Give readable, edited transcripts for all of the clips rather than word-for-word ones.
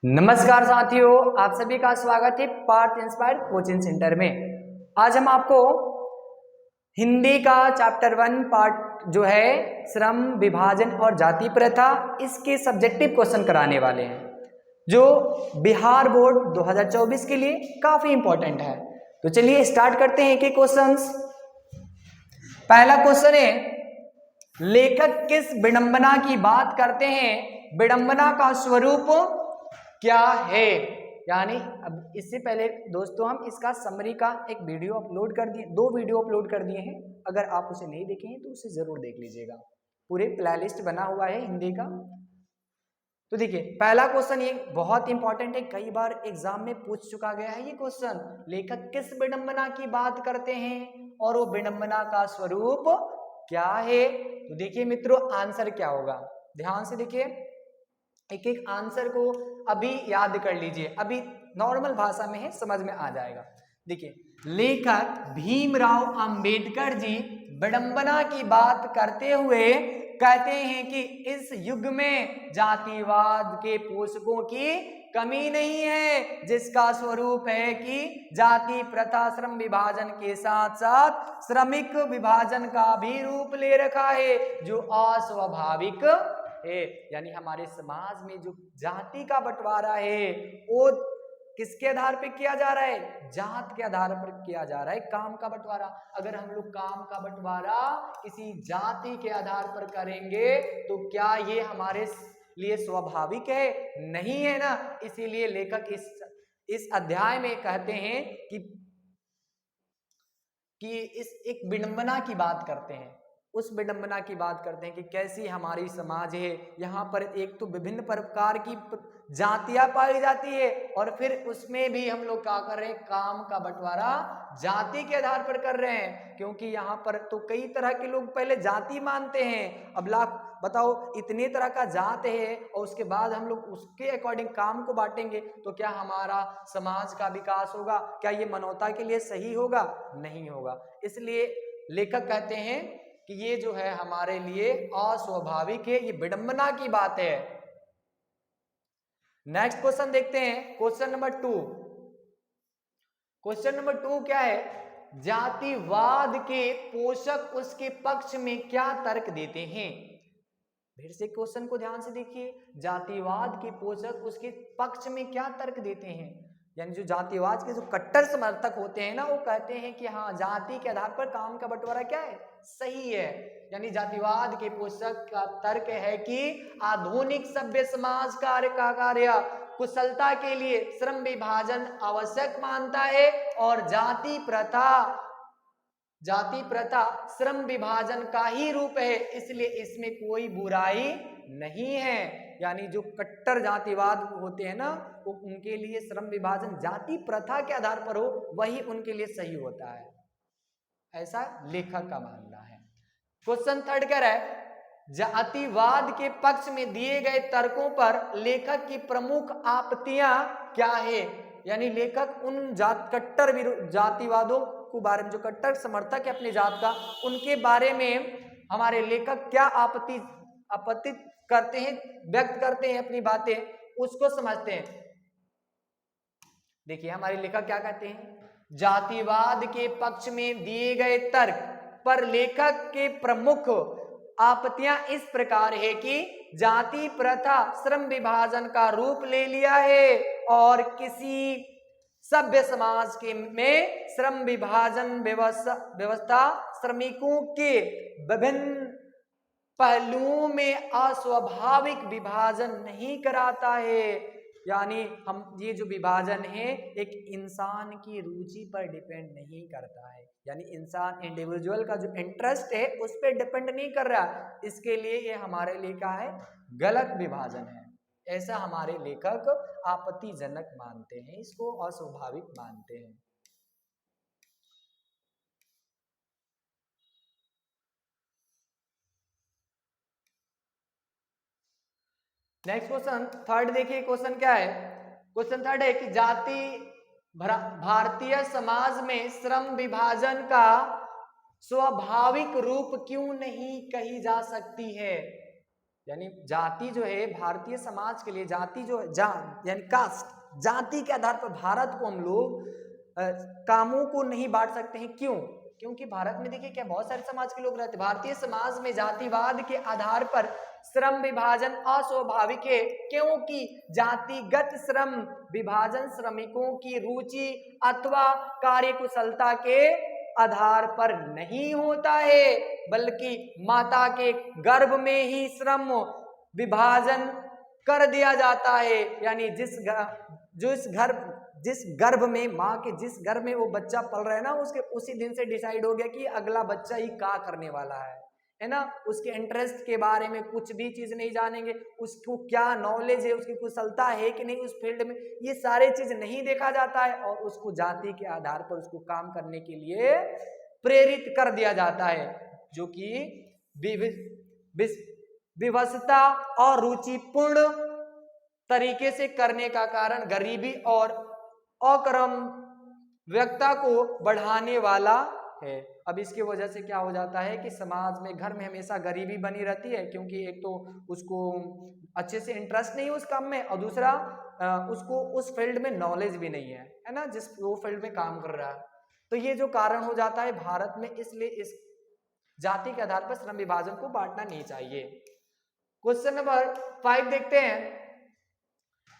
नमस्कार साथियों, आप सभी का स्वागत है पार्थ इंस्पायर कोचिंग सेंटर में। आज हम आपको हिंदी का चैप्टर 1 पार्ट जो है श्रम विभाजन और जाति प्रथा, इसके सब्जेक्टिव क्वेश्चन कराने वाले हैं जो बिहार बोर्ड 2024 के लिए काफी इंपॉर्टेंट है। तो चलिए स्टार्ट करते हैं एक क्वेश्चंस। पहला क्वेश्चन है, लेखक किस विडंबना की बात करते हैं? विडंबना का स्वरूप क्या है? यानी अब इससे पहले दोस्तों हम इसका समरी का एक वीडियो अपलोड कर दिए, 2 वीडियो अपलोड कर दिए हैं। अगर आप उसे नहीं देखे हैं तो उसे जरूर देख लीजिएगा, पूरे प्लेलिस्ट बना हुआ है हिंदी का। तो देखिए पहला क्वेश्चन ये बहुत इंपॉर्टेंट है, कई बार एग्जाम में पूछ चुका गया है ये क्वेश्चन। लेखक किस विडंबना की बात करते हैं और वो विडंबना का स्वरूप क्या है? तो देखिए मित्रों आंसर क्या होगा, ध्यान से देखिए, एक एक आंसर को अभी याद कर लीजिए, अभी नॉर्मल भाषा में है, समझ में आ जाएगा। देखिए लेखक भीमराव अंबेडकर जी विडंबना की बात करते हुए कहते हैं कि इस युग में जातिवाद के पोषकों की कमी नहीं है, जिसका स्वरूप है कि जाति प्रथा श्रम विभाजन के साथ साथ श्रमिक विभाजन का भी रूप ले रखा है जो अस्वाभाविक है। यानी हमारे समाज में जो जाति का बंटवारा है वो किसके आधार पर किया जा रहा है? जात के आधार पर किया जा रहा है। काम का बंटवारा, अगर हम लोग काम का बंटवारा किसी जाति के आधार पर करेंगे तो क्या ये हमारे लिए स्वाभाविक है? नहीं है ना। इसीलिए लेखक इस अध्याय में कहते हैं कि इस एक विडंबना की बात करते हैं, उस विडंबना की बात करते हैं कि कैसी हमारी समाज है। यहाँ पर एक तो विभिन्न प्रकार की जातियां पाई जाती है और फिर उसमें भी हम लोग क्या कर रहे हैं? काम का बंटवारा जाति के आधार पर कर रहे हैं, क्योंकि यहाँ पर तो कई तरह के लोग पहले जाति मानते हैं। अब लाख बताओ, इतने तरह का जात है और उसके बाद हम लोग उसके अकॉर्डिंग काम को बांटेंगे तो क्या हमारा समाज का विकास होगा? क्या ये मानवता के लिए सही होगा? नहीं होगा। इसलिए लेखक कहते हैं कि ये जो है हमारे लिए अस्वाभाविक है, ये विडंबना की बात है। नेक्स्ट क्वेश्चन देखते हैं, क्वेश्चन नंबर 2। क्वेश्चन नंबर 2 क्या है? जातिवाद के पोषक उसके पक्ष में क्या तर्क देते हैं? फिर से क्वेश्चन को ध्यान से देखिए, जातिवाद के पोषक उसके पक्ष में क्या तर्क देते हैं? यानी जो जातिवाद के जो कट्टर समर्थक होते हैं ना, वो कहते हैं कि हाँ जाति के आधार पर काम का बंटवारा क्या है? सही है। यानी जातिवाद के पोषक का तर्क है कि आधुनिक सभ्य समाज कार्य कुशलता के लिए श्रम विभाजन आवश्यक मानता है और जाति प्रथा श्रम विभाजन का ही रूप है, इसलिए इसमें कोई बुराई नहीं है। यानी जो कट्टर जातिवाद होते हैं ना, वो उनके लिए श्रम विभाजन जाति प्रथा के आधार पर हो वही उनके लिए सही होता है, ऐसा लेखक का मानना है। क्वेश्चन 3 कह रहा है, जातिवाद के पक्ष में दिए गए तर्कों पर लेखक की प्रमुख आपत्तियां क्या है? यानी लेखक उन कट्टर जातिवादों के बारे में, जो कट्टर समर्थक है अपनी जात का, उनके बारे में हमारे लेखक क्या आपत्ति करते हैं, व्यक्त करते हैं अपनी बातें, उसको समझते हैं। देखिए हमारे लेखक क्या कहते हैं, जातिवाद के पक्ष में दिए गए तर्क पर लेखक के प्रमुख आपत्तियां इस प्रकार है कि जाति प्रथा श्रम विभाजन का रूप ले लिया है और किसी सभ्य समाज के में श्रम विभाजन व्यवस्था श्रमिकों के विभिन्न पहलुओं में अस्वाभाविक विभाजन नहीं कराता है। यानी हम ये जो विभाजन है एक इंसान की रुचि पर डिपेंड नहीं करता है, यानी इंसान इंडिविजुअल का जो इंटरेस्ट है उस पर डिपेंड नहीं कर रहा, इसके लिए ये हमारे लिए क्या है? गलत विभाजन है। ऐसा हमारे लेखक आपत्तिजनक मानते हैं, इसको अस्वाभाविक मानते हैं। नेक्स्ट क्वेश्चन 3 देखिए, क्वेश्चन क्या है? क्वेश्चन 3 है कि जाति भारतीय समाज में श्रम विभाजन का स्वाभाविक रूप क्यों नहीं कही जा सकती है? यानी जाति जो है भारतीय समाज के लिए, जाति जो यानी कास्ट, जाति के आधार पर भारत को हम लोग कामों को नहीं बांट सकते हैं। क्यों? क्योंकि भारत में देखिए क्या बहुत सारे समाज के लोग रहते हैं। भारतीय समाज में जातिवाद के आधार पर श्रम विभाजन अस्वाभाविक है, क्योंकि जातिगत श्रम विभाजन श्रमिकों की रुचि अथवा कार्यकुशलता के आधार पर नहीं होता है, बल्कि माता के गर्भ में ही श्रम विभाजन कर दिया जाता है। यानी जिस गर्भ में, माँ के जिस गर्भ में वो बच्चा पल रहा है ना, उसके उसी दिन से डिसाइड हो गया कि अगला बच्चा ही क्या करने वाला है ना। उसके इंटरेस्ट के बारे में कुछ भी चीज नहीं जानेंगे, उसको क्या नॉलेज है, उसकी कुशलता है कि नहीं उस फील्ड में, ये सारे चीज नहीं देखा जाता है और उसको जाति के आधार पर उसको काम करने के लिए प्रेरित कर दिया जाता है, जो कि विवशता और रुचिपूर्ण तरीके से करने का कारण गरीबी और अक्रम व्यक्ता को बढ़ाने वाला है। अब इसकी वजह से क्या हो जाता है कि समाज में, घर में हमेशा गरीबी बनी रहती है, क्योंकि एक तो उसको अच्छे से इंटरेस्ट नहीं है उस काम में, और दूसरा उसको उस फील्ड में नॉलेज भी नहीं है ना, जिस वो फील्ड में काम कर रहा है। तो ये जो कारण हो जाता है भारत में, इसलिए इस जाति के आधार पर श्रम विभाजन को बांटना नहीं चाहिए। क्वेश्चन नंबर 5 देखते हैं।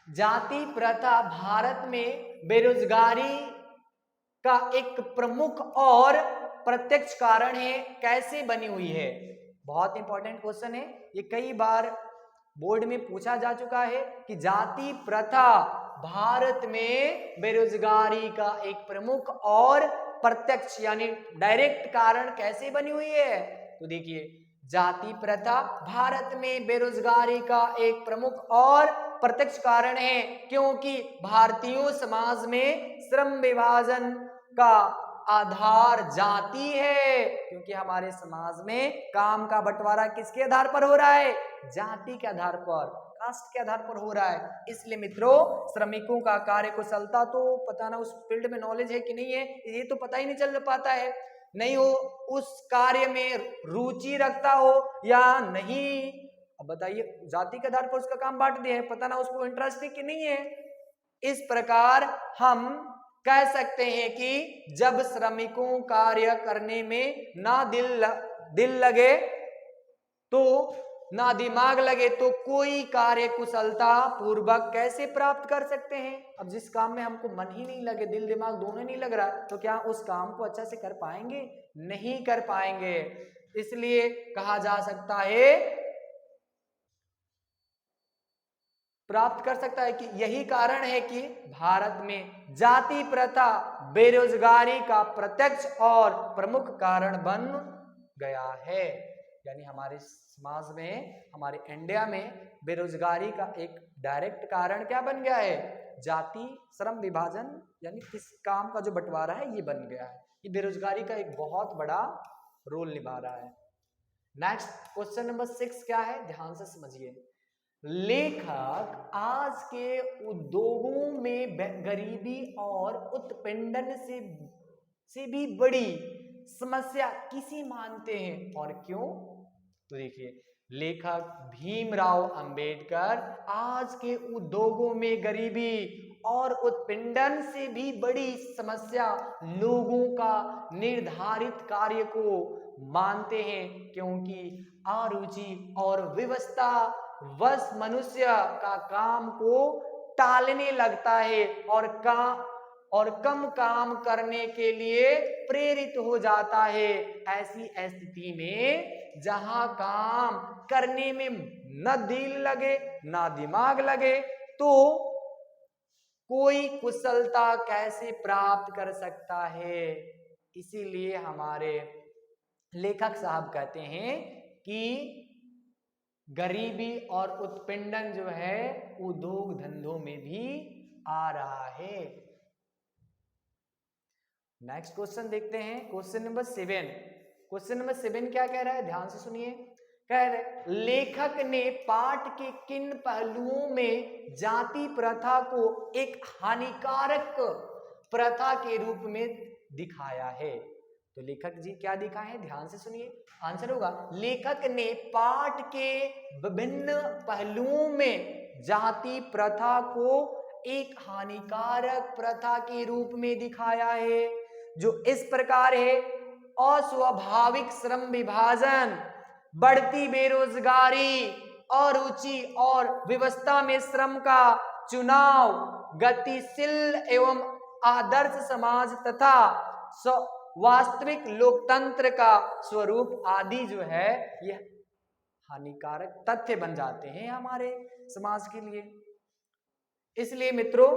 जाति प्रथा भारत में बेरोजगारी का एक प्रमुख और प्रत्यक्ष कारण है, कैसे बनी हुई है? बहुत इंपॉर्टेंट क्वेश्चन है, ये कई बार बोर्ड में पूछा जा चुका है कि जाति प्रथा भारत में बेरोजगारी का एक प्रमुख और प्रत्यक्ष यानी डायरेक्ट कारण कैसे बनी हुई है। तो देखिए, जाति प्रथा भारत में बेरोजगारी का एक प्रमुख और प्रत्यक्ष कारण है, क्योंकि भारतीय समाज में श्रम विभाजन का आधार जाति है। क्योंकि हमारे समाज में काम का बंटवारा किसके आधार पर हो रहा है? जाति के आधार पर, कास्ट के आधार पर हो रहा है। इसलिए मित्रों, श्रमिकों का कार्य कुशलता तो पता ना, उस फील्ड में नॉलेज है कि नहीं है, ये तो पता ही नहीं चल पाता है, नहीं हो उस कार्य में रुचि रखता हो या नहीं। अब बताइए, जाति के आधार पर उसका काम बांट दिया है, पता ना उसको इंटरेस्ट है कि नहीं है। इस प्रकार हम कह सकते हैं कि जब श्रमिकों कार्य करने में ना दिल लगे तो ना दिमाग लगे, तो कोई कार्य कुशलता पूर्वक कैसे प्राप्त कर सकते हैं? अब जिस काम में हमको मन ही नहीं लगे, दिल दिमाग दोनों नहीं लग रहा, तो क्या उस काम को अच्छा से कर पाएंगे? नहीं कर पाएंगे। इसलिए कहा जा सकता है, प्राप्त कर सकता है कि यही कारण है कि भारत में जाति प्रथा बेरोजगारी का प्रत्यक्ष और प्रमुख कारण बन गया है। यानी हमारे समाज में, हमारे इंडिया में बेरोजगारी का एक डायरेक्ट कारण क्या बन गया है? जाति श्रम विभाजन, यानी किस काम का जो बंटवारा है ये बन गया है। ये बेरोजगारी का एक बहुत बड़ा रोल निभा रहा है। नेक्स्ट क्वेश्चन नंबर 6 क्या है, ध्यान से समझिए। लेखक आज के उद्योगों में गरीबी और उत्पीड़न से भी बड़ी समस्या किसे मानते हैं और क्यों? तो देखिए, लेखक भीमराव अंबेडकर आज के उद्योगों में गरीबी और उत्पीड़न से भी बड़ी समस्या लोगों का निर्धारित कार्य को मानते हैं, क्योंकि अरुचि और विवशता वश मनुष्य का काम को टालने लगता है और कम काम करने के लिए प्रेरित हो जाता है। ऐसी स्थिति में जहां काम करने में न दिल लगे ना दिमाग लगे, तो कोई कुशलता कैसे प्राप्त कर सकता है? इसीलिए हमारे लेखक साहब कहते हैं कि गरीबी और उत्पीड़न जो है उद्योग धंधों में भी आ रहा है। नेक्स्ट क्वेश्चन देखते हैं, क्वेश्चन नंबर 7। क्वेश्चन नंबर 7 क्या कह रहा है, ध्यान से सुनिए। कह रहे, लेखक ने पाठ के किन पहलुओं में जाति प्रथा को एक हानिकारक प्रथा के रूप में दिखाया है? तो लेखक जी क्या दिखाए हैं, ध्यान से सुनिए, आंसर होगा लेखक ने पाठ के विभिन्न पहलुओं में जाति प्रथा को एक हानिकारक प्रथा के रूप में दिखाया है, जो इस प्रकार है: अस्वाभाविक श्रम विभाजन, बढ़ती बेरोजगारी, अरुचि और व्यवस्था में श्रम का चुनाव, गतिशील एवं आदर्श समाज तथा वास्तविक लोकतंत्र का स्वरूप आदि जो है ये हानिकारक तथ्य बन जाते हैं हमारे समाज के लिए। इसलिए मित्रों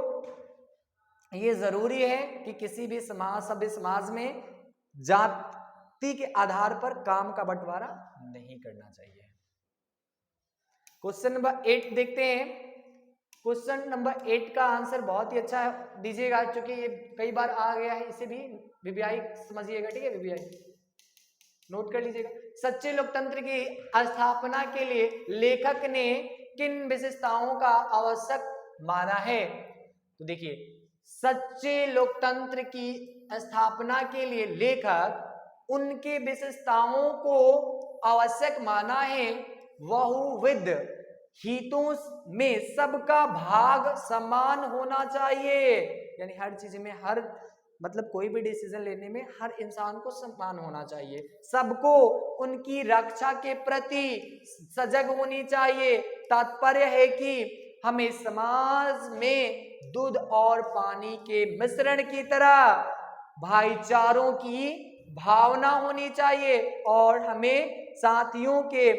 ये जरूरी है कि किसी भी समाज, सभ्य समाज में जाति के आधार पर काम का बंटवारा नहीं करना चाहिए। क्वेश्चन नंबर 8 देखते हैं। क्वेश्चन नंबर 8 का आंसर बहुत ही अच्छा दीजिएगा, क्योंकि ये कई बार आ गया है, इसे भी वीवीआई समझिएगा, ठीक है, वीवीआई नोट कर लीजिएगा। सच्चे लोकतंत्र की स्थापना के लिए लेखक ने किन विशेषताओं का आवश्यक माना है? तो देखिए, सच्चे लोकतंत्र की स्थापना के लिए लेखक उनके विशेषताओं को आवश्यक माना है। बहुविध हितों में सबका भाग समान होना चाहिए, यानी हर चीज में, हर मतलब कोई भी डिसीजन लेने में हर इंसान को समान होना चाहिए, सबको उनकी रक्षा के प्रति सजग होनी चाहिए। तात्पर्य है कि हमें समाज में दूध और पानी के मिश्रण की तरह भाईचारों की भावना होनी चाहिए और हमें साथियों के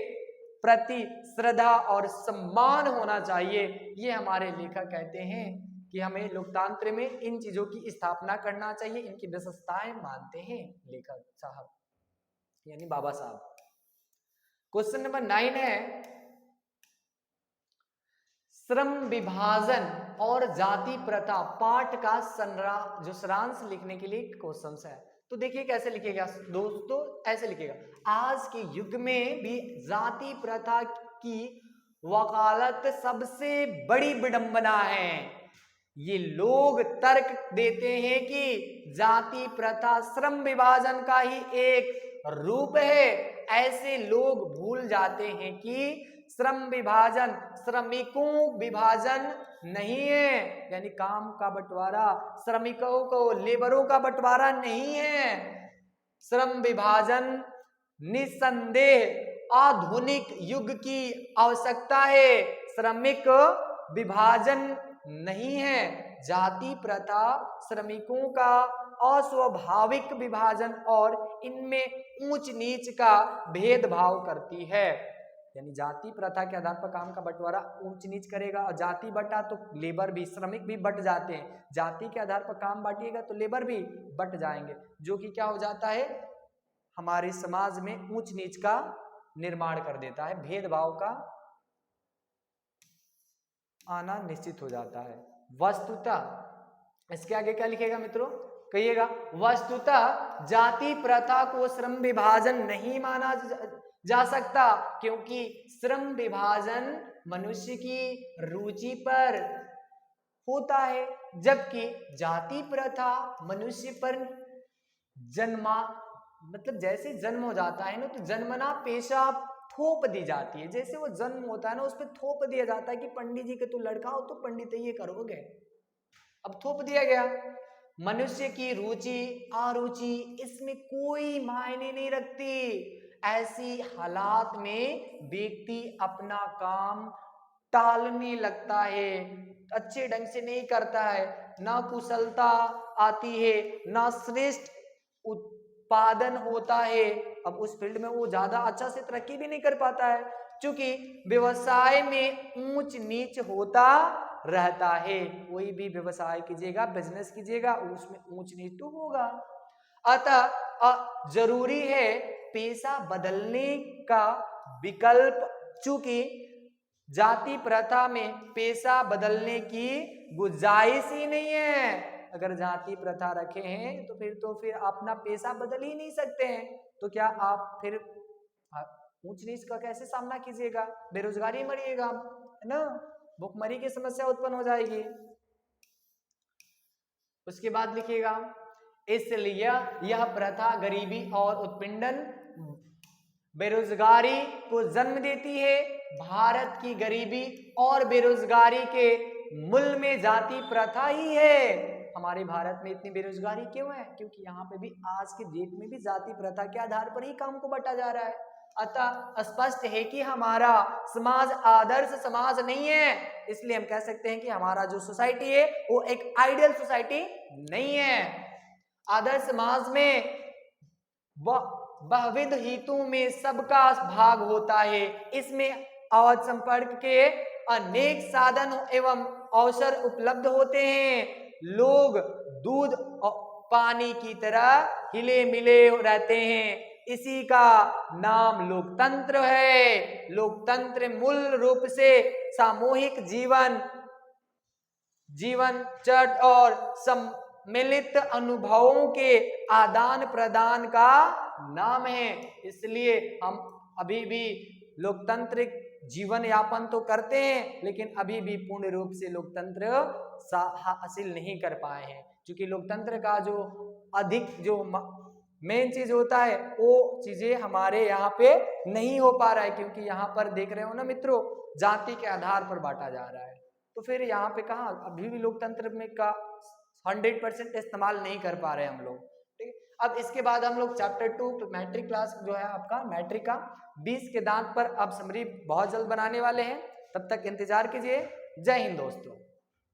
प्रति श्रद्धा और सम्मान होना चाहिए। ये हमारे लेखक कहते हैं कि हमें लोकतंत्र में इन चीजों की स्थापना करना चाहिए, इनकी विशेषताएं मानते हैं लेखक साहब, यानी बाबा साहब। क्वेश्चन नंबर 9 है, श्रम विभाजन और जाति प्रथा पाठ का जो सारांश लिखने के लिए क्वेश्चन है। तो देखिए कैसे लिखेगा दोस्तों, ऐसे लिखेगा: आज के युग में भी जाति प्रथा की वकालत सबसे बड़ी विडंबना है। ये लोग तर्क देते हैं कि जाति प्रथा श्रम विभाजन का ही एक रूप है। ऐसे लोग भूल जाते हैं कि श्रम विभाजन श्रमिकों विभाजन नहीं है, यानी काम का बंटवारा श्रमिकों को, लेबरों का बंटवारा नहीं है। श्रम विभाजन निसंदेह आधुनिक युग की आवश्यकता है, श्रमिक विभाजन नहीं है। जाति प्रथा श्रमिकों का अस्वाभाविक विभाजन और इनमें ऊंच नीच का भेदभाव करती है, यानी जाति प्रथा के आधार पर काम का बंटवारा ऊंच नीच करेगा, और जाति बटा तो लेबर भी, श्रमिक भी बट जाते हैं। जाति के आधार पर काम बांटिएगा तो लेबर भी बट जाएंगे, जो कि क्या हो जाता है, हमारे समाज में ऊंच नीच का निर्माण कर देता है, भेदभाव का आना निश्चित हो जाता है। वस्तुतः इसके आगे क्या लिखेगा मित्रों, कहिएगा, वस्तुतः जाति प्रथा को श्रम विभाजन नहीं माना जा सकता, क्योंकि श्रम विभाजन मनुष्य की रुचि पर होता है, जबकि जाति प्रथा मनुष्य पर मतलब जैसे जन्म हो जाता है ना, तो जन्मना पेशा थोप दी जाती है। जैसे वो जन्म होता है ना, उस पर थोप दिया जाता है कि पंडित जी के तू लड़का हो तो पंडित ये करोगे, अब थोप दिया गया। मनुष्य की रुचि अरुचि इसमें कोई मायने नहीं रखती। ऐसी हालात में व्यक्ति अपना काम टालने लगता है, अच्छे ढंग से नहीं करता है, ना कुशलता आती है, ना श्रेष्ठ उत्पादन होता है। अब उस फील्ड में वो ज्यादा अच्छा से तरक्की भी नहीं कर पाता है, क्योंकि व्यवसाय में ऊंच नीच होता रहता है। कोई भी व्यवसाय कीजिएगा, बिजनेस कीजिएगा, उसमें ऊंच नीच तो होगा। अतः जरूरी है पेशा बदलने का विकल्प, चूंकि जाति प्रथा में पेशा बदलने की गुंजाइश ही नहीं है। अगर जाति प्रथा रखे हैं तो फिर अपना पेशा बदल ही नहीं सकते हैं, तो क्या आप फिर ऊंच नीच का कैसे सामना कीजिएगा, बेरोजगारी मरिएगा, है ना, भुखमरी की समस्या उत्पन्न हो जाएगी। उसके बाद लिखिएगा, इसलिए यह प्रथा गरीबी और उत्पीड़न बेरोजगारी को जन्म देती है। भारत की गरीबी और बेरोजगारी के मूल में जाति प्रथा ही है। हमारे भारत में इतनी बेरोजगारी क्यों है? क्योंकि यहाँ पे भी आज के डेट में भी जाति प्रथा के आधार पर ही काम को बांटा जा रहा है। अतः स्पष्ट है कि हमारा समाज आदर्श समाज नहीं है। इसलिए हम कह सकते हैं कि हमारा जो सोसाइटी है वो एक आइडियल सोसाइटी नहीं है। आदर्श समाज में बहुविध हितों में सबका भाग होता है। इसमें अवध संपर्क के अनेक साधन एवं अवसर उपलब्ध होते हैं। लोग दूध और पानी की तरह हिले मिले रहते हैं। इसी का नाम लोकतंत्र है। लोकतंत्र मूल रूप से सामूहिक जीवन चर्च और सम्मिलित अनुभवों के आदान प्रदान का नाम है। इसलिए हम अभी भी लोकतांत्रिक जीवन यापन तो करते हैं, लेकिन अभी भी पूर्ण रूप से लोकतंत्र हासिल नहीं कर पाए हैं। क्योंकि लोकतंत्र का जो अधिक जो मेन चीज होता है वो चीजें हमारे यहाँ पे नहीं हो पा रहा है। क्योंकि यहाँ पर देख रहे हो ना मित्रों, जाति के आधार पर बांटा जा रहा है। तो फिर यहाँ पे कहा अभी भी लोकतंत्र में का 100% इस्तेमाल नहीं कर पा रहे हम लोग। ठीक है, अब इसके बाद हम लोग चैप्टर 2 मैट्रिक क्लास जो है आपका मैट्रिक का 20 के दांत पर अब समरी बहुत जल्द बनाने वाले हैं। तब तक इंतजार कीजिए। जय हिंद दोस्तों।